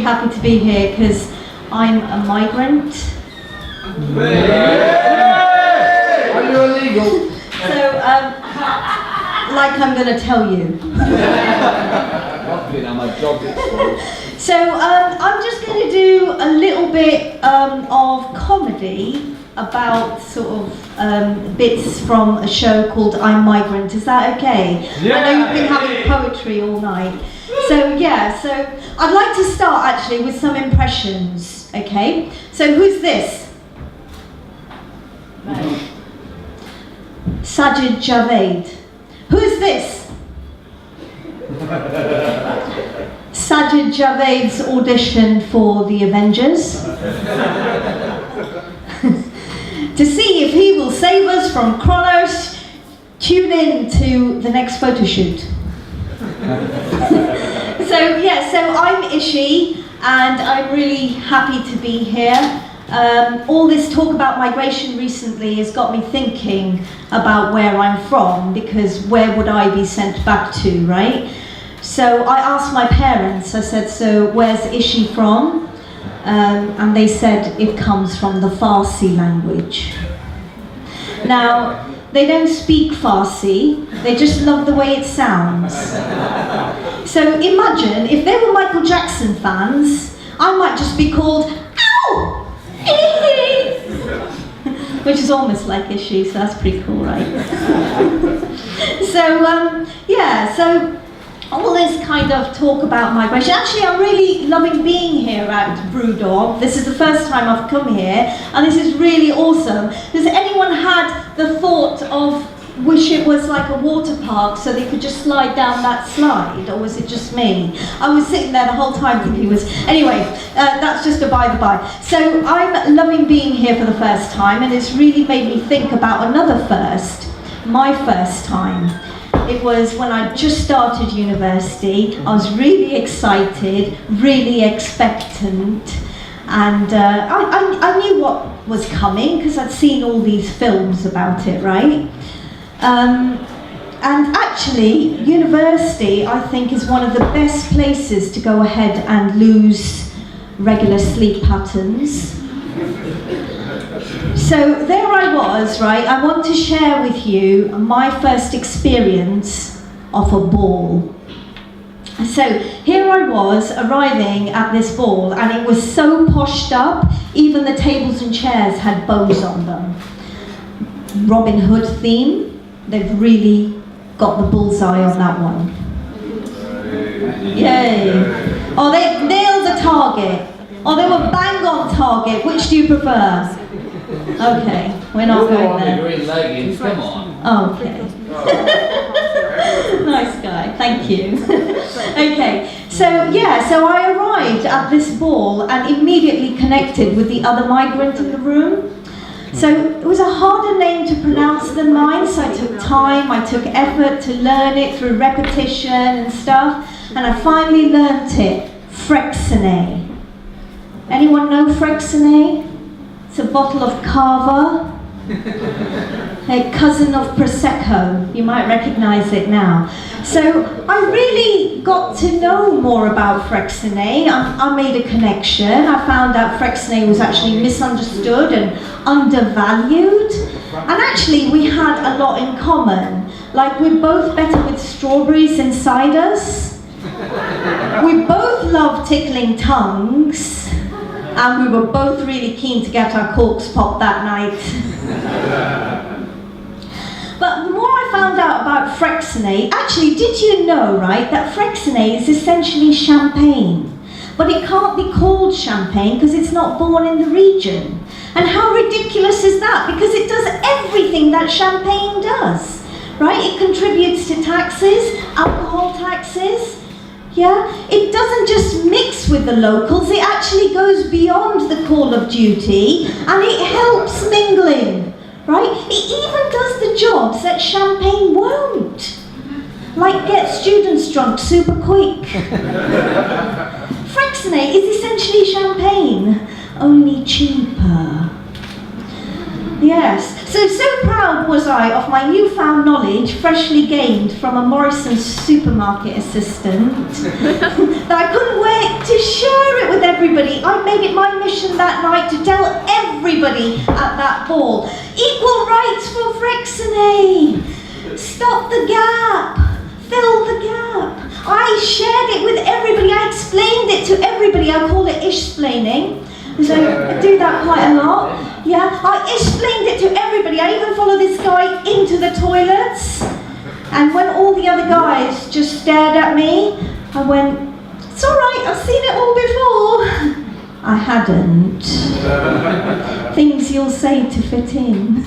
happy to be here because I'm a migrant. Are you illegal? So, like I'm going to tell you. So, I'm just going to do a little bit of comedy about sort of bits from a show called I'm Migrant. Is that okay? Yeah. I know you've been having poetry all night. So yeah, so I'd like to start actually with some impressions, okay? So who's this? Right. Sajid Javed. Who's this? Sajid Javed's audition for the Avengers. To see if he will save us from Kronos, tune in to the next photo shoot. So I'm Ishi, and I'm really happy to be here. All this talk about migration recently has got me thinking about where I'm from, because where would I be sent back to, right? So I asked my parents, I said, so where's Ishi from? And they said it comes from the Farsi language. Now, they don't speak Farsi, they just love the way it sounds. So imagine, if they were Michael Jackson fans, I might just be called, ow! Which is almost like Ishi, so that's pretty cool, right? So all this kind of talk about migration. Actually, I'm really loving being here at Brewdog. This is the first time I've come here, and this is really awesome. Has anyone had the thought of wish it was like a water park so they could just slide down that slide, or was it just me? I was sitting there the whole time thinking it was... Anyway, that's just a by the by. So I'm loving being here for the first time, and it's really made me think about another first, my first time. It was when I just started university. I was really excited, really expectant, and I knew what was coming because I'd seen all these films about it, right? And actually, university, I think, is one of the best places to go ahead and lose regular sleep patterns. So there I was, right? I want to share with you my first experience of a ball. So here I was arriving at this ball, and it was so poshed up, even the tables and chairs had bows on them. Robin Hood theme, they've really got the bullseye on that one. Yay! Oh, they nailed the target. Oh, they were bang on target. Which do you prefer? Okay, we're not going there. Green leggings, come on. Okay. Nice guy, thank you. Okay, so I arrived at this ball and immediately connected with the other migrant in the room. So it was a harder name to pronounce than mine, so I took time, I took effort to learn it through repetition and stuff, and I finally learnt it, Freixenet. Anyone know Freixenet? It's a bottle of Cava, a cousin of Prosecco. You might recognize it now. So I really got to know more about Freixenet. I made a connection. I found out Freixenet was actually misunderstood and undervalued. And actually we had a lot in common. Like, we're both better with strawberries inside us. We both love tickling tongues. And we were both really keen to get our corks popped that night. But the more I found out about Freixenet, actually, did you know, right, that Freixenet is essentially champagne? But it can't be called champagne because it's not born in the region. And how ridiculous is that? Because it does everything that champagne does, right? It contributes to taxes, alcohol taxes. Yeah, it doesn't just mix with the locals, it actually goes beyond the call of duty, and it helps mingling, right? It even does the jobs that champagne won't, like get students drunk super quick. Freixenet is essentially champagne, only cheaper. Yes. So proud was I of my newfound knowledge, freshly gained from a Morrison's supermarket assistant, that I couldn't wait to share it with everybody. I made it my mission that night to tell everybody at that ball. Equal rights for Frexene. Stop the gap. Fill the gap. I shared it with everybody. I explained it to everybody. I call it ish-splaining. So I do that quite a lot. Yeah, I explained it to everybody. I even followed this guy into the toilets. And when all the other guys just stared at me, I went, "It's all right, I've seen it all before." I hadn't. Things you'll say to fit in.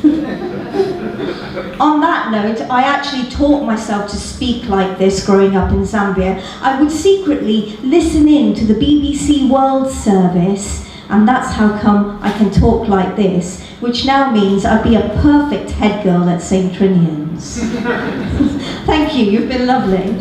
On that note, I actually taught myself to speak like this growing up in Zambia. I would secretly listen in to the BBC World Service, and that's how come I can talk like this, which now means I'd be a perfect head girl at St. Trinian's. Thank you, you've been lovely.